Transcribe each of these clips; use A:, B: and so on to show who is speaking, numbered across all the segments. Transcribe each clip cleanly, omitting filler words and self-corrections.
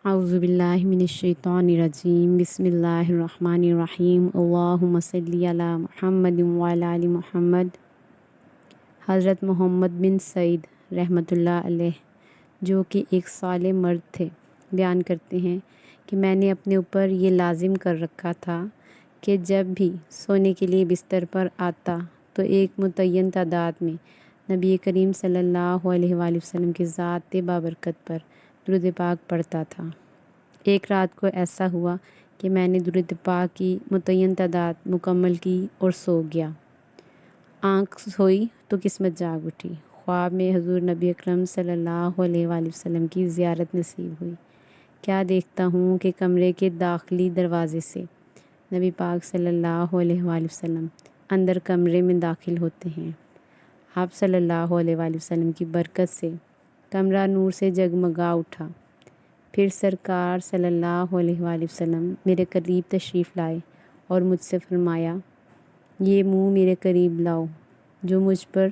A: اعوذ باللہ من الشیطان الرجیم بسم اللہ الرحمن الرحیم اللہم صلی علی محمد وعلی آل محمد۔ حضرت محمد بن سعید رحمۃ اللہ علیہ جو کہ ایک صالح مرد تھے بیان کرتے ہیں کہ میں نے اپنے اوپر یہ لازم کر رکھا تھا کہ جب بھی سونے کے لیے بستر پر آتا تو ایک متعین تعداد میں نبی کریم صلی اللہ علیہ وآلہ وسلم کی ذات بابرکت پر درود پاک پڑھتا تھا۔ ایک رات کو ایسا ہوا کہ میں نے درود پاک کی متعین تعداد مکمل کی اور سو گیا۔ آنکھ سوئی تو قسمت جاگ اٹھی۔ خواب میں حضور نبی اکرم صلی اللہ علیہ وآلہ وسلم کی زیارت نصیب ہوئی۔ کیا دیکھتا ہوں کہ کمرے کے داخلی دروازے سے نبی پاک صلی اللہ علیہ وآلہ وسلم اندر کمرے میں داخل ہوتے ہیں۔ آپ صلی اللہ علیہ وآلہ وسلم کی برکت سے کمرہ نور سے جگمگا اٹھا۔ پھر سرکار صلی اللہ علیہ وآلہ وسلم میرے قریب تشریف لائے اور مجھ سے فرمایا، یہ منہ میرے قریب لاؤ جو مجھ پر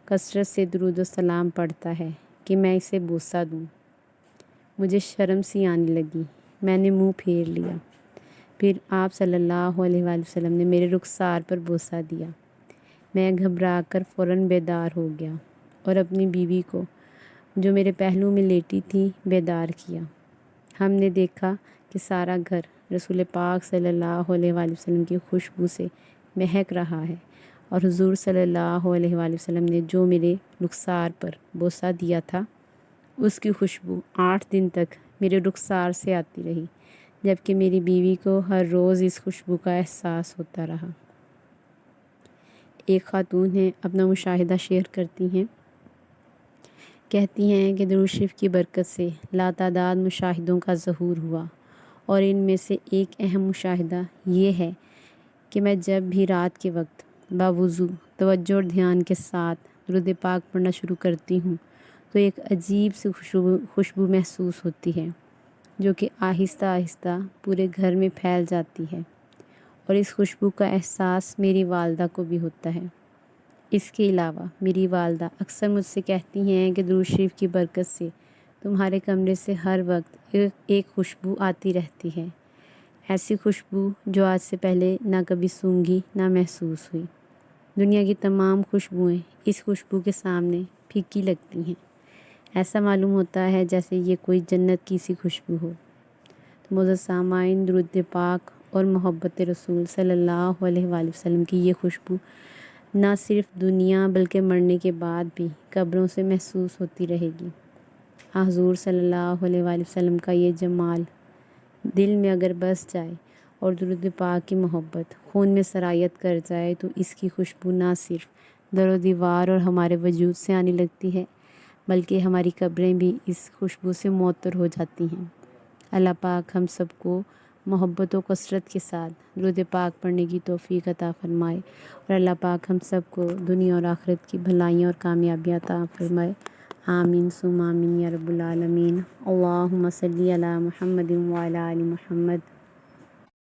A: کثرت سے درود و سلام پڑھتا ہے کہ میں اسے بوسہ دوں۔ مجھے شرم سی آنے لگی، میں نے منہ پھیر لیا۔ پھر آپ صلی اللہ علیہ وآلہ وسلم نے میرے رخسار پر بوسہ دیا۔ میں گھبرا کر فوراً بیدار ہو گیا اور اپنی بیوی کو جو میرے پہلو میں لیٹی تھی بیدار کیا۔ ہم نے دیکھا کہ سارا گھر رسول پاک صلی اللہ علیہ وآلہ وسلم کی خوشبو سے مہک رہا ہے، اور حضور صلی اللہ علیہ وآلہ وسلم نے جو میرے رخسار پر بوسہ دیا تھا اس کی خوشبو 8 دن تک میرے رخسار سے آتی رہی، جبکہ میری بیوی کو ہر روز اس خوشبو کا احساس ہوتا رہا۔ ایک خاتون ہیں، اپنا مشاہدہ شیئر کرتی ہیں۔ کہتی ہیں کہ درود شریف کی برکت سے لاتعداد مشاہدوں کا ظہور ہوا، اور ان میں سے ایک اہم مشاہدہ یہ ہے کہ میں جب بھی رات کے وقت باوضو توجہ اور دھیان کے ساتھ درود پاک پڑھنا شروع کرتی ہوں تو ایک عجیب سی خوشبو محسوس ہوتی ہے جو کہ آہستہ آہستہ پورے گھر میں پھیل جاتی ہے، اور اس خوشبو کا احساس میری والدہ کو بھی ہوتا ہے۔ اس کے علاوہ میری والدہ اکثر مجھ سے کہتی ہیں کہ درود شریف کی برکت سے تمہارے کمرے سے ہر وقت ایک خوشبو آتی رہتی ہے، ایسی خوشبو جو آج سے پہلے نہ کبھی سونگھی نہ محسوس ہوئی۔ دنیا کی تمام خوشبوئیں اس خوشبو کے سامنے پھیکی لگتی ہیں، ایسا معلوم ہوتا ہے جیسے یہ کوئی جنت کی سی خوشبو ہو۔ تو معزز سامعین، درود پاک اور محبت رسول صلی اللہ علیہ وآلہ وسلم کی یہ خوشبو نہ صرف دنیا بلکہ مرنے کے بعد بھی قبروں سے محسوس ہوتی رہے گی۔ حضور صلی اللہ علیہ وآلہ وسلم کا یہ جمال دل میں اگر بس جائے اور درود پاک کی محبت خون میں سرایت کر جائے تو اس کی خوشبو نہ صرف در و دیوار اور ہمارے وجود سے آنے لگتی ہے بلکہ ہماری قبریں بھی اس خوشبو سے معطر ہو جاتی ہیں۔ اللہ پاک ہم سب کو محبت و کثرت کے ساتھ درود پاک پڑھنے کی توفیق عطا فرمائے، اور اللہ پاک ہم سب کو دنیا اور آخرت کی بھلائیاں اور کامیابیاں عطا فرمائے۔ آمین ثم آمین یا رب العالمین۔ اللہم صلی علی محمد وعلی آل محمد۔